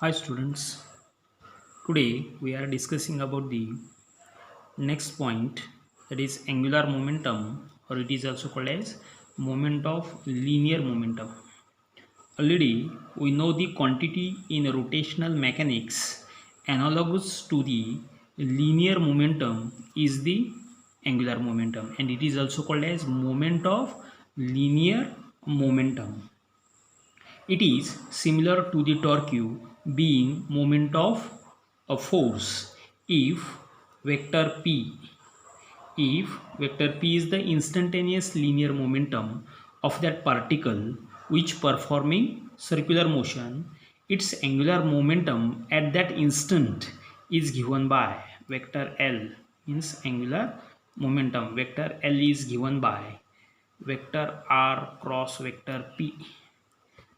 Hi students, today we are discussing about the next point, that is angular momentum, or it is also called as moment of linear momentum. Already we know the quantity in rotational mechanics analogous to the linear momentum is the angular momentum, and it is also called as moment of linear momentum. It is similar to the torque being moment of a force if vector p if vector p is the instantaneous linear momentum of that particle which performing circular motion. Its angular momentum at that instant is given by vector L. Means angular momentum vector L is given by vector r cross vector p.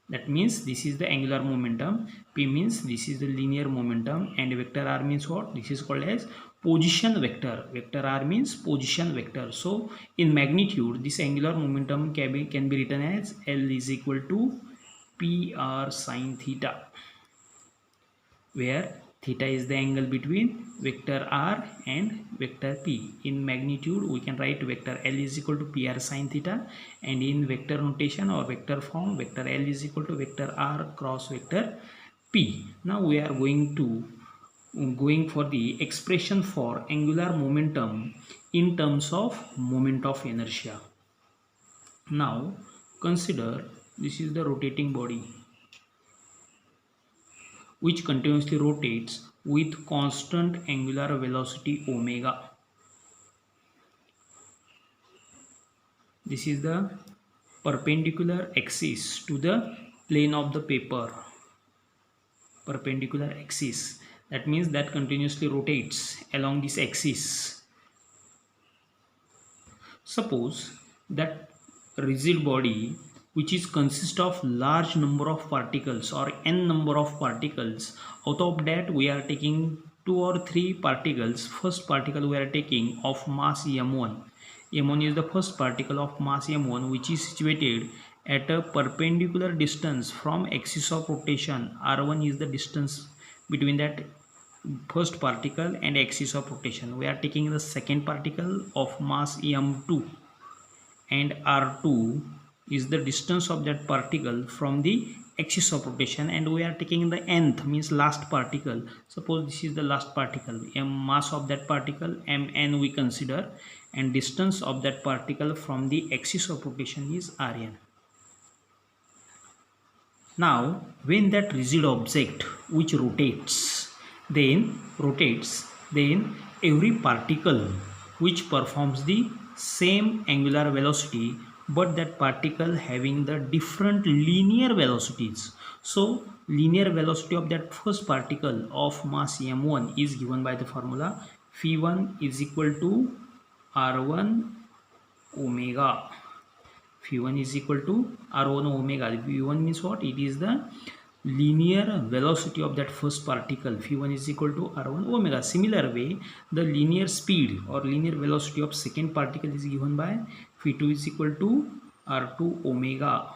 That means this is the angular momentum, p means this is the linear momentum, and vector r means what? This is called as position vector. Vector r means position vector. So in magnitude this angular momentum can be written as L is equal to p r sine theta, where theta is the angle between vector r and vector p. In magnitude we can write vector L is equal to p r sine theta, and in vector notation or vector form vector L is equal to vector r cross vector p. Now we are going for the expression for angular momentum in terms of moment of inertia. Now consider this is the rotating body which continuously rotates with constant angular velocity omega. This is the perpendicular axis to the plane of the paper. Perpendicular axis, that means that continuously rotates along this axis. Suppose that rigid body which is consist of large number of particles or n number of particles. Out of that we are taking 2 or 3 particles. First particle we are taking of mass m1. m1 is the first particle of mass m1 which is situated at a perpendicular distance from axis of rotation. r1 is the distance between that first particle and axis of rotation. We are taking the second particle of mass m2, and r2 is the distance of that particle from the axis of rotation, and we are taking the nth, means last particle. Suppose this is the last particle, mass of that particle mn we consider, and distance of that particle from the axis of rotation is rn. Now when that rigid object which rotates, then every particle which performs the same angular velocity, but that particle having the different linear velocities. So linear velocity of that first particle of mass m1 is given by the formula phi1 is equal to r1 omega. Phi1 is equal to r1 omega. Phi1 means what? It is the linear velocity of that first particle. Phi1 is equal to r1 omega. Similar way, the linear speed or linear velocity of second particle is given by phi2 is equal to r2 omega.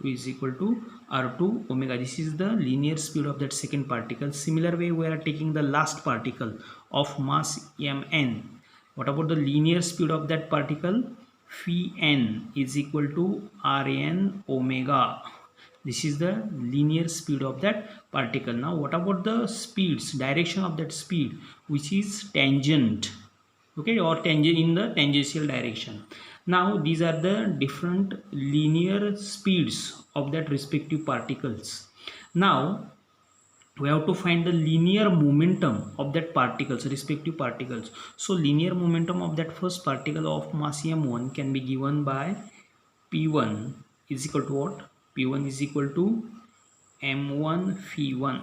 2 is equal to r2 omega. This is the linear speed of that second particle. Similar way, we are taking the last particle of mass mn. What about the linear speed of that particle? Phi n is equal to rn omega. This is the linear speed of that particle. Now what about the speeds, direction of that speed, which is tangent, okay, or tangent in the tangential direction. Now these are the different linear speeds of that respective particles. Now we have to find the linear momentum of that particles, respective particles. So linear momentum of that first particle of mass m1 can be given by p1 is equal to what? P1 is equal to m1 phi1,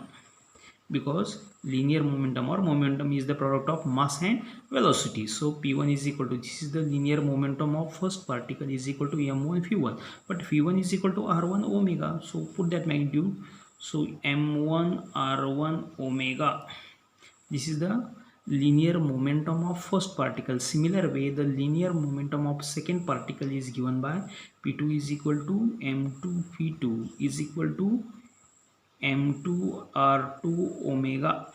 because linear momentum or momentum is the product of mass and velocity. So p1 is equal to, this is the linear momentum of first particle, is equal to m1 phi1, but phi1 is equal to r1 omega. So put that magnitude. So m1 r1 omega, this is the linear momentum of first particle. Similar way, the linear momentum of second particle is given by p2 is equal to m2 phi2 is equal to m2 r2 omega.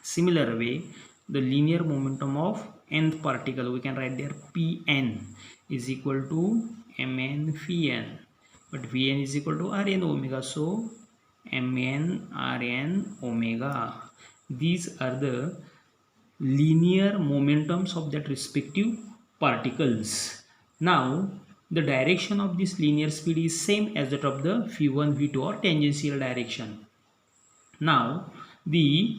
Similar way, the linear momentum of nth particle, we can write there Pn is equal to Mn Pn, but Vn is equal to Rn omega, so Mn Rn omega. These are the linear momentums of that respective particles. Now, the direction of this linear speed is same as that of the v1, v2 or tangential direction. Now the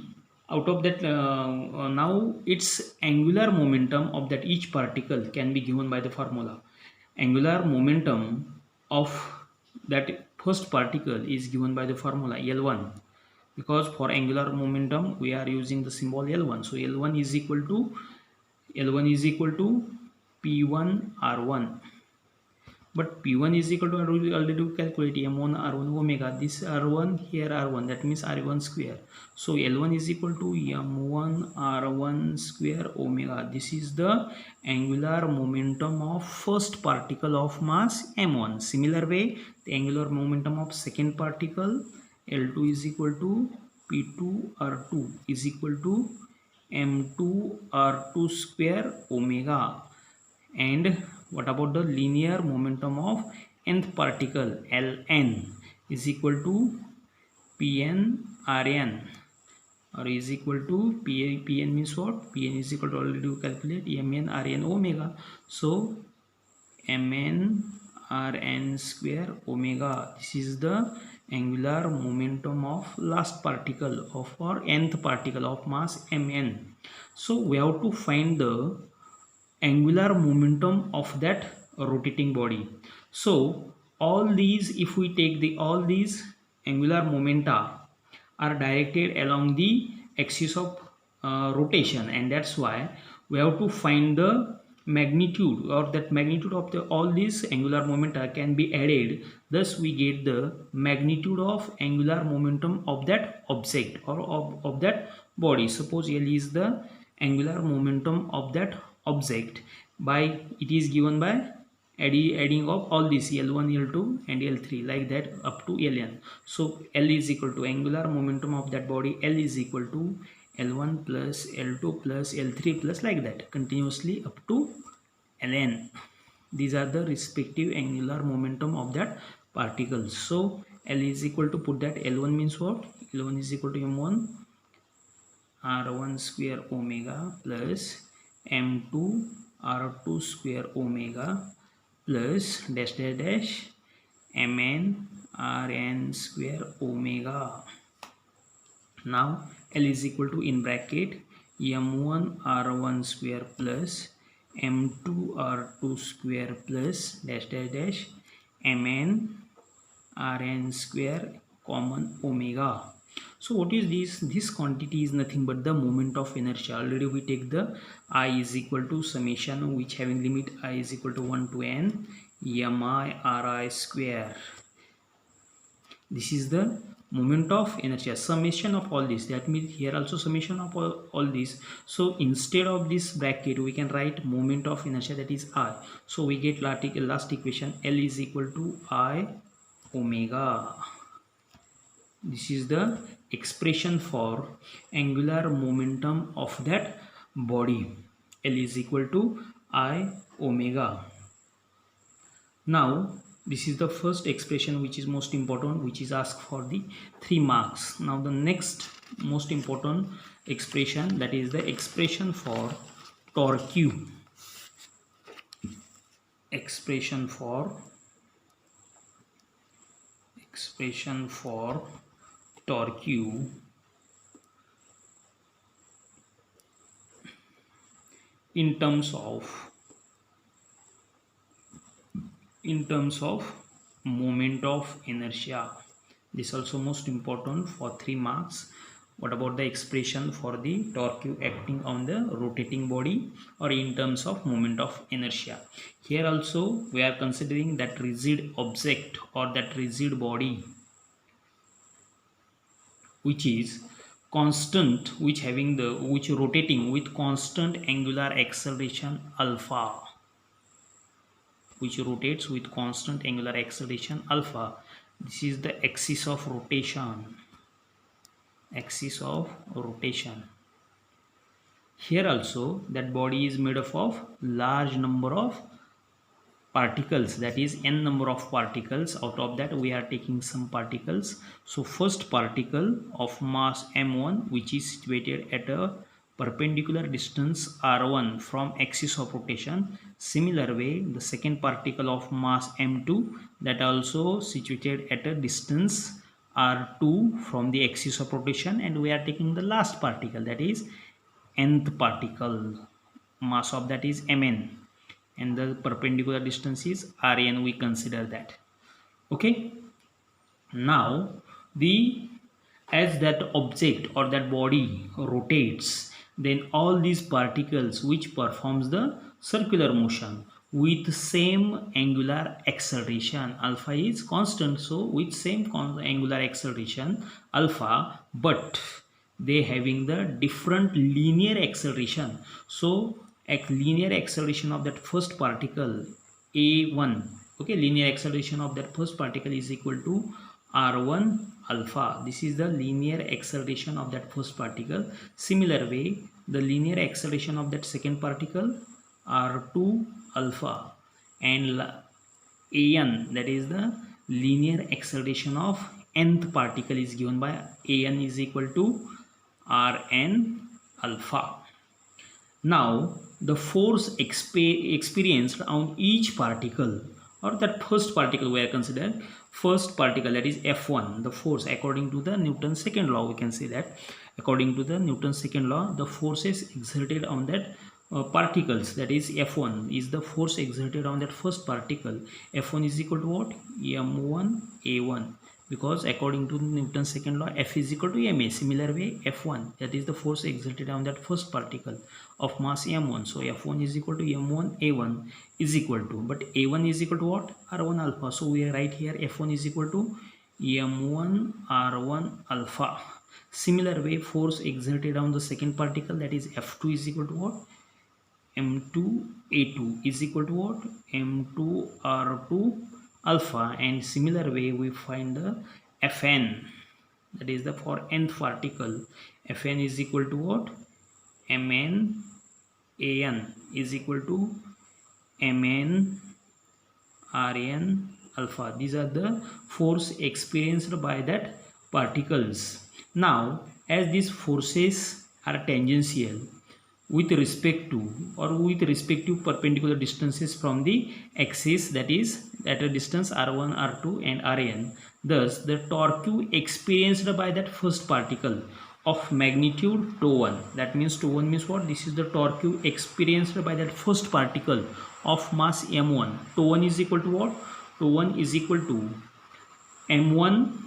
out of that now its angular momentum of that each particle can be given by the formula. Angular momentum of that first particle is given by the formula L1, because for angular momentum we are using the symbol L1. So L1 is equal to P1 R1, but P1 is equal to, already calculate M1 R1 omega, this R1 here R1, that means R1 square. So L1 is equal to M1 R1 square omega. This is the angular momentum of first particle of mass M1. Similar way, the angular momentum of second particle L2 is equal to P2 R2 is equal to M2 R2 square omega. And what about the linear momentum of nth particle Ln is equal to Pn Rn, or is equal to Pn means what? Pn is equal to, already to calculate Mn Rn omega. So Mn Rn square omega. This is the angular momentum of last particle of or nth particle of mass Mn. So we have to find the angular momentum of that rotating body. So all these, if we take the all these angular momenta are directed along the axis of rotation, and that's why we have to find the magnitude, or that magnitude of the all these angular momenta can be added. Thus we get the magnitude of angular momentum of that object or of that body. Suppose L is the angular momentum of that object, by it is given by adding of all these L1, L2 and L3 like that up to Ln. So L is equal to angular momentum of that body, L is equal to L1 plus L2 plus L3 plus like that continuously up to Ln. These are the respective angular momentum of that particle. So L is equal to, put that L1 means what? L1 is equal to M1 R1 square omega plus M2 R2 square omega plus dash dash dash Mn Rn square omega. Now L is equal to, in bracket, M1 R1 square plus M2 R2 square plus dash dash dash Mn Rn square common omega. So what is this? This quantity is nothing but the moment of inertia. Already we take the I is equal to summation, which having limit I is equal to 1 to n mi ri square. This is the moment of inertia, summation of all this. That means here also summation of all this. So instead of this bracket we can write moment of inertia, that is I. So we get last equation, L is equal to I omega. This is the expression for angular momentum of that body. L is equal to I omega. Now this is the first expression which is most important, which is asked for the 3 marks. Now the next most important expression, that is the expression for torque. Expression for torque in terms of moment of inertia. This also most important for 3 marks. What about the expression for the torque acting on the rotating body or in terms of moment of inertia? Here also we are considering that rigid object or that rigid body which is constant, which rotating with constant angular acceleration alpha, which rotates with constant angular acceleration alpha. This is the axis of rotation. Axis of rotation. Here also that body is made up of large number of particles, that is n number of particles. Out of that we are taking some particles. So first particle of mass m1, which is situated at a perpendicular distance r1 from axis of rotation. Similar way the second particle of mass m2, that also situated at a distance r2 from the axis of rotation, and we are taking the last particle, that is nth particle. Mass of that is mn, and the perpendicular distance is rn, we consider that. Okay, now the as that object or that body rotates, then all these particles which performs the circular motion with same angular acceleration, alpha is constant, so with same angular acceleration alpha, but they having the different linear acceleration. So a linear acceleration of that first particle a1, okay, linear acceleration of that first particle is equal to r1 alpha. This is the linear acceleration of that first particle. Similar way the linear acceleration of that second particle r2 alpha, and an, that is the linear acceleration of nth particle, is given by an is equal to rn alpha. Now the force experienced on each particle, or that first particle we are considering, first particle, that is F1, the force according to the Newton's second law, we can say that according to the Newton's second law the forces exerted on that particles, that is F1 is the force exerted on that first particle. F1 is equal to what? m1 a1, because according to Newton's second law F is equal to ma. Similar way F1, that is the force exerted on that first particle of mass m1, so F1 is equal to m1 a1 is equal to, but a1 is equal to what? r1 alpha, so we write here F1 is equal to m1 r1 alpha. Similar way force exerted on the second particle, that is F2 is equal to what? m2 a2 is equal to what? m2 r2 alpha. And similar way we find the Fn, that is the for nth particle, Fn is equal to what? mn an is equal to mn rn alpha. These are the force experienced by that particles. Now as these forces are tangential with respect to, or with respective perpendicular distances from the axis, that is at a distance r1 r2 and rn, thus the torque experienced by that first particle of magnitude τ1, that means τ1 means what? This is the torque experienced by that first particle of mass m1. τ1 is equal to what? τ1 is equal to m1,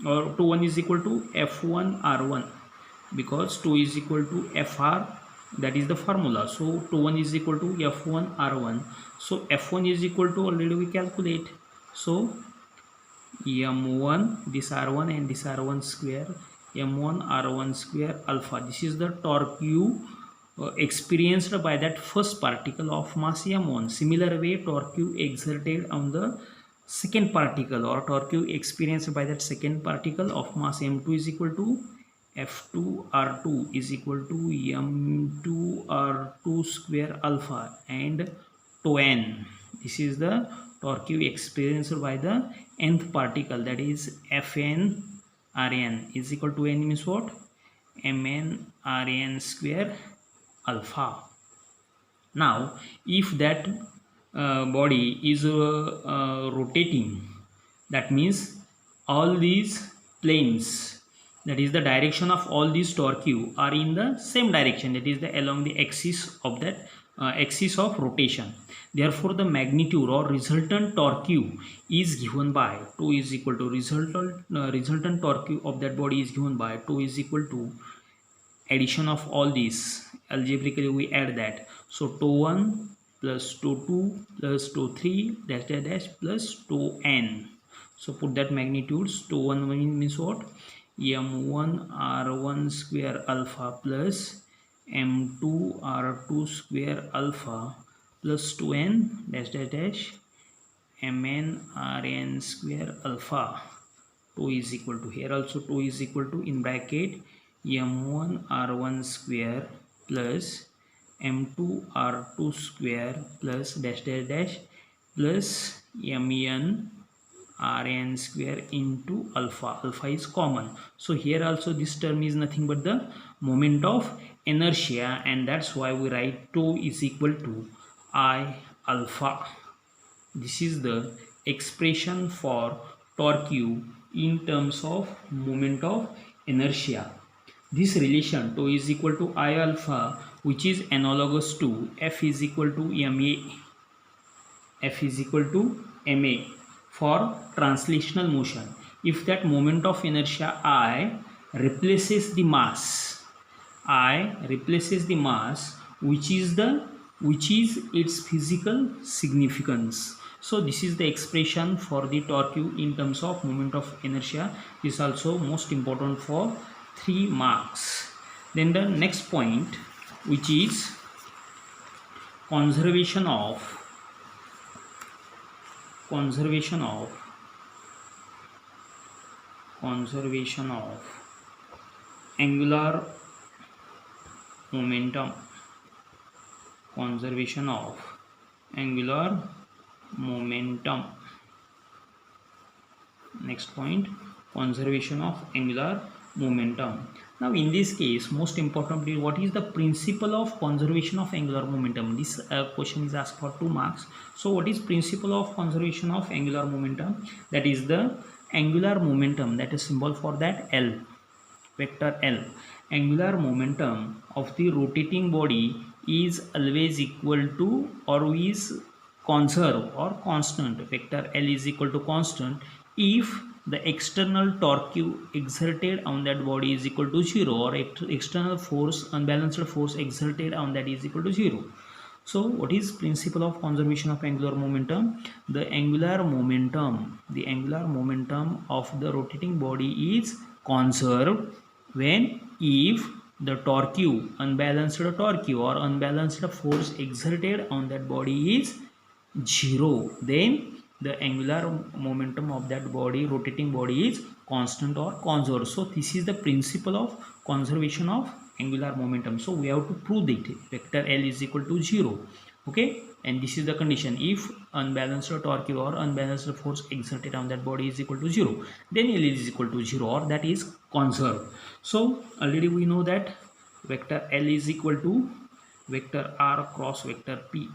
or τ1 is equal to f1 r1, because 2 is equal to fr, that is the formula. So τ1 is equal to f1 r1, so f1 is equal to, already we calculate, so m1, this r1 and this r1 square, m1 r1 square alpha. This is the torque experienced by that first particle of mass m1. Similar way torque exerted on the second particle, or torque experienced by that second particle of mass m2 is equal to F2 R2 is equal to m2 R2 square alpha and τn. This is the torque experienced by the nth particle, that is Fn Rn is equal to n means what? mn Rn square alpha. Now if that body is rotating, that means all these planes, that is the direction of all these torque are in the same direction, that is the along the axis of that axis of rotation. Therefore the magnitude or resultant torque is given by 2 is equal to resultant torque of that body is given by 2 is equal to addition of all these, algebraically we add that, so τ1 plus τ2 plus τ3 dash dash dash plus τn. So put that magnitudes. τ1 means what? m1 r1 square alpha plus m2 r2 square alpha plus 2n dash dash dash mn rn square alpha. tau is equal to, here also tau is equal to, in bracket m1 r1 square plus m2 r2 square plus dash dash dash plus mn rn square into alpha. Alpha is common, so here also this term is nothing but the moment of inertia, and that's why we write tau is equal to I alpha. This is the expression for torque in terms of moment of inertia. This relation tau is equal to I alpha, which is analogous to F is equal to ma. F is equal to ma for translational motion. If that moment of inertia I replaces the mass, which is its physical significance. So this is the expression for the torque in terms of moment of inertia. This is also most important for 3 marks. Then the next point, which is conservation of angular momentum. Next point, conservation of angular momentum. Now in this case, most importantly, what is the principle of conservation of angular momentum? This question is asked for 2 marks. So what is principle of conservation of angular momentum? That is the angular momentum, that is symbol for that L, vector L. Angular momentum of the rotating body is always equal to, or is conserved or constant. Vector L is equal to constant if the external torque exerted on that body is equal to 0, or external force, unbalanced force exerted on that is equal to 0. So what is principle of conservation of angular momentum? The angular momentum of the rotating body is conserved when, if the torque, unbalanced torque or unbalanced force exerted on that body is 0, then the angular momentum of that body, rotating body, is constant or conserved. So this is the principle of conservation of angular momentum. So we have to prove it. Vector L is equal to 0. Okay, and this is the condition. If unbalanced torque or unbalanced force exerted on that body is equal to 0, then L is equal to 0, or that is conserved. So already we know that vector L is equal to vector R cross vector P.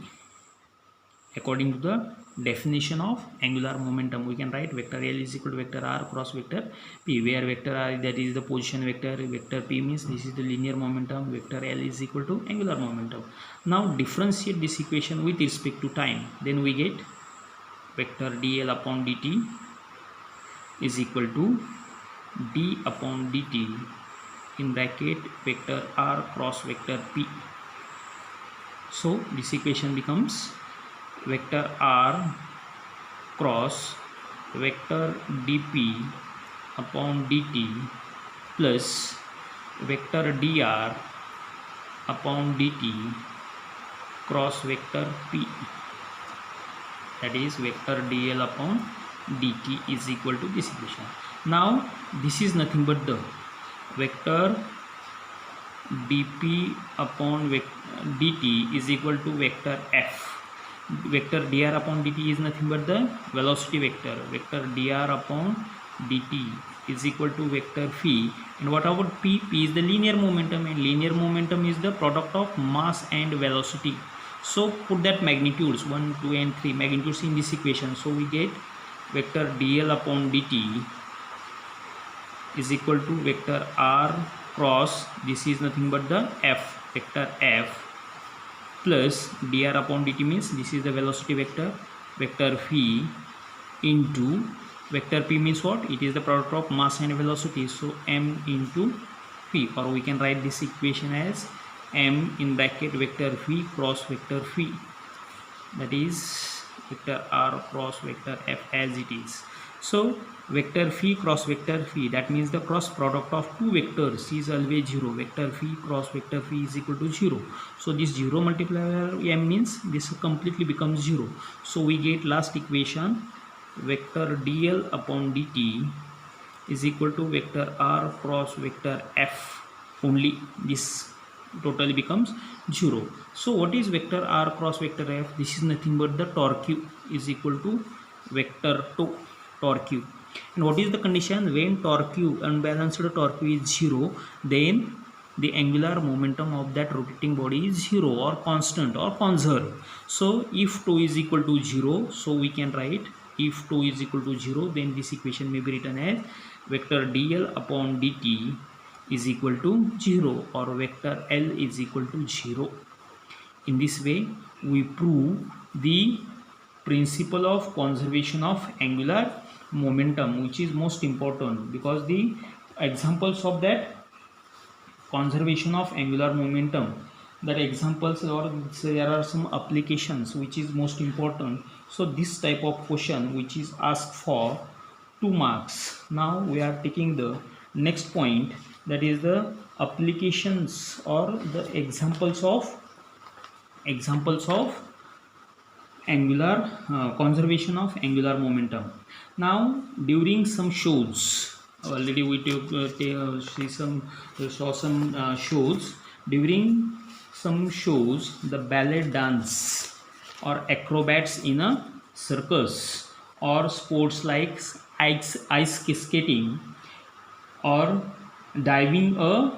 According to the definition of angular momentum, we can write vector L is equal to vector R cross vector P, where vector R, that is the position vector, vector P means this is the linear momentum, vector L is equal to angular momentum. Now differentiate this equation with respect to time, then we get vector dl upon dt is equal to d upon dt in bracket vector R cross vector P. So this equation becomes vector R cross vector dp upon dt plus vector dr upon dt cross vector p, that is vector dl upon dt is equal to this equation. Now this is nothing but the vector dp upon dt is equal to vector f. Vector dr upon dt is nothing but the velocity vector. Vector dr upon dt is equal to vector phi. And what about p? P is the linear momentum, and linear momentum is the product of mass and velocity. So put that magnitudes 1, 2 and 3 magnitudes in this equation. So we get vector dl upon dt is equal to vector r cross, this is nothing but the f, vector f, plus dr upon dt means this is the velocity vector, vector phi, into vector p means what? It is the product of mass and velocity, so m into phi, or we can write this equation as m in bracket vector phi cross vector phi, that is vector r cross vector f as it is. So vector phi cross vector phi, that means the cross product of two vectors is always 0. Vector phi cross vector phi is equal to 0. So this 0 multiplier m means this completely becomes 0. So we get last equation vector dl upon dt is equal to vector r cross vector f. Only this totally becomes 0. So what is vector r cross vector f? This is nothing but the torque is equal to vector torque. And what is the condition? When torque, unbalanced torque is 0, then the angular momentum of that rotating body is 0 or constant or conserved. So if tau is equal to 0, so we can write, if tau is equal to 0, then this equation may be written as vector dl upon dt is equal to 0 or vector L is equal to 0. In this way we prove the principle of conservation of angular momentum, which is most important, because the examples of that conservation of angular momentum, that examples, or there are some applications which is most important. So this type of question which is asked for 2 marks. Now we are taking the next point, that is the applications or the examples of angular conservation of angular momentum. Now during some shows, already we saw some shows. During some shows, the ballet dance or acrobats in a circus, or sports like ice skating or diving a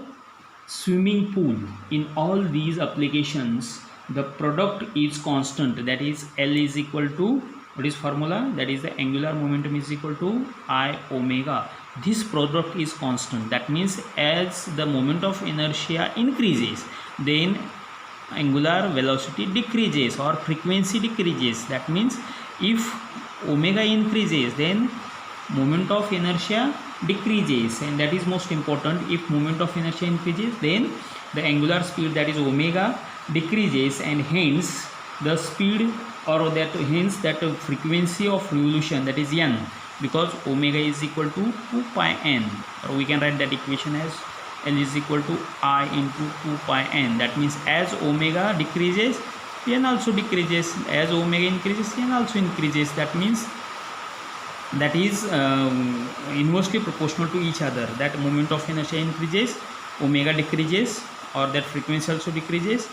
swimming pool, in all these applications the product is constant, that is L is equal to, what is formula, that is the angular momentum is equal to I omega. This product is constant, that means as the moment of inertia increases, then angular velocity decreases or frequency decreases. That means if omega increases, then moment of inertia decreases, and that is most important. If moment of inertia increases, then the angular speed, that is omega, decreases, and hence the speed, or that hence that frequency of revolution, that is n, because omega is equal to 2 pi n, or we can write that equation as L is equal to I into 2 pi n. That means as omega decreases, n also decreases, as omega increases, n also increases. That means that is inversely proportional to each other. That moment of inertia increases, omega decreases, or that frequency also decreases.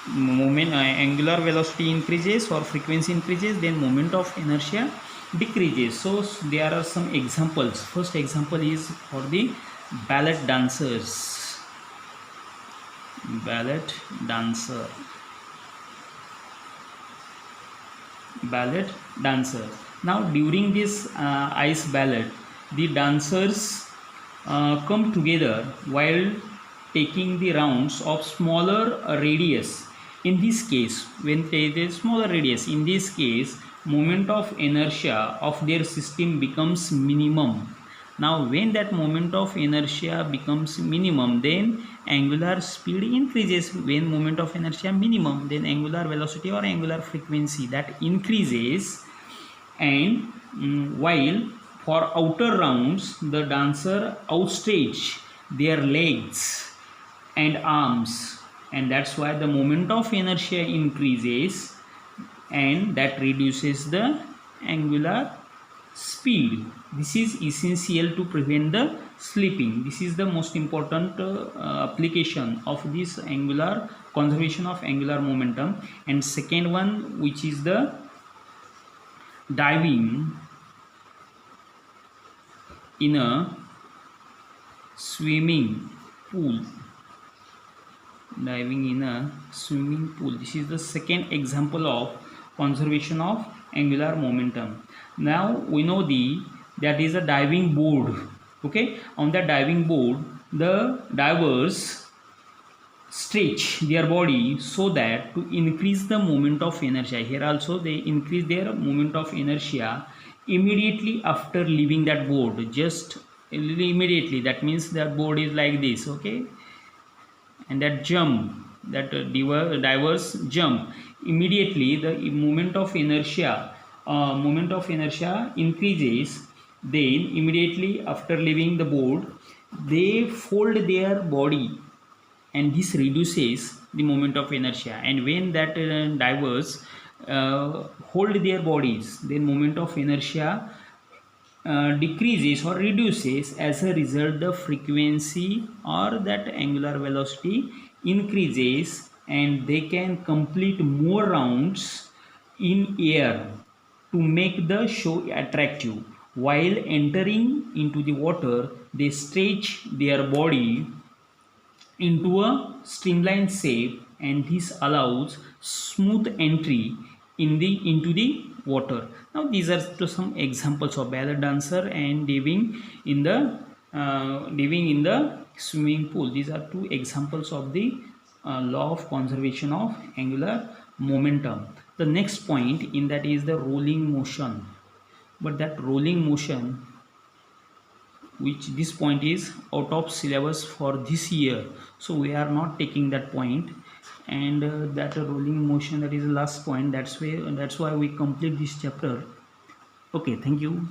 Moment angular velocity increases or frequency increases, then moment of inertia decreases. So there are some examples. First example is for the ballet dancers. Ballet dancer. Now during this ice ballet, the dancers come together while taking the rounds of smaller radius. In this case, when there is smaller radius, in this case moment of inertia of their system becomes minimum. Now when that moment of inertia becomes minimum, then angular speed increases. When moment of inertia minimum, then angular velocity or angular frequency that increases. And while for outer rounds, the dancer outstretch their legs and arms, and that's why the moment of inertia increases, and that reduces the angular speed. This is essential to prevent the slipping. This is the most important application of this angular conservation of angular momentum. And second one, which is the diving in a swimming pool. This is the second example of conservation of angular momentum. Now we know that is a diving board. Okay, on the diving board, the divers stretch their body so that to increase the moment of inertia. Here also they increase their moment of inertia immediately after leaving that board, just immediately. That means that board is like this. Okay, and that jump, that divers jump immediately, the moment of inertia increases. Then immediately after leaving the board, they fold their body, and this reduces the moment of inertia. And when that divers hold their bodies, then moment of inertia decreases or reduces, as a result the frequency or that angular velocity increases, and they can complete more rounds in air to make the show attractive. While entering into the water, they stretch their body into a streamlined shape, and this allows smooth entry into the water. Now these are some examples of ballet dancer and diving in the swimming pool. These are two examples of the law of conservation of angular momentum. The next point in that is the rolling motion, but that rolling motion, which this point is out of syllabus for this year, so we are not taking that point. And that rolling motion, that is the last point. That's why we complete this chapter. Okay, thank you.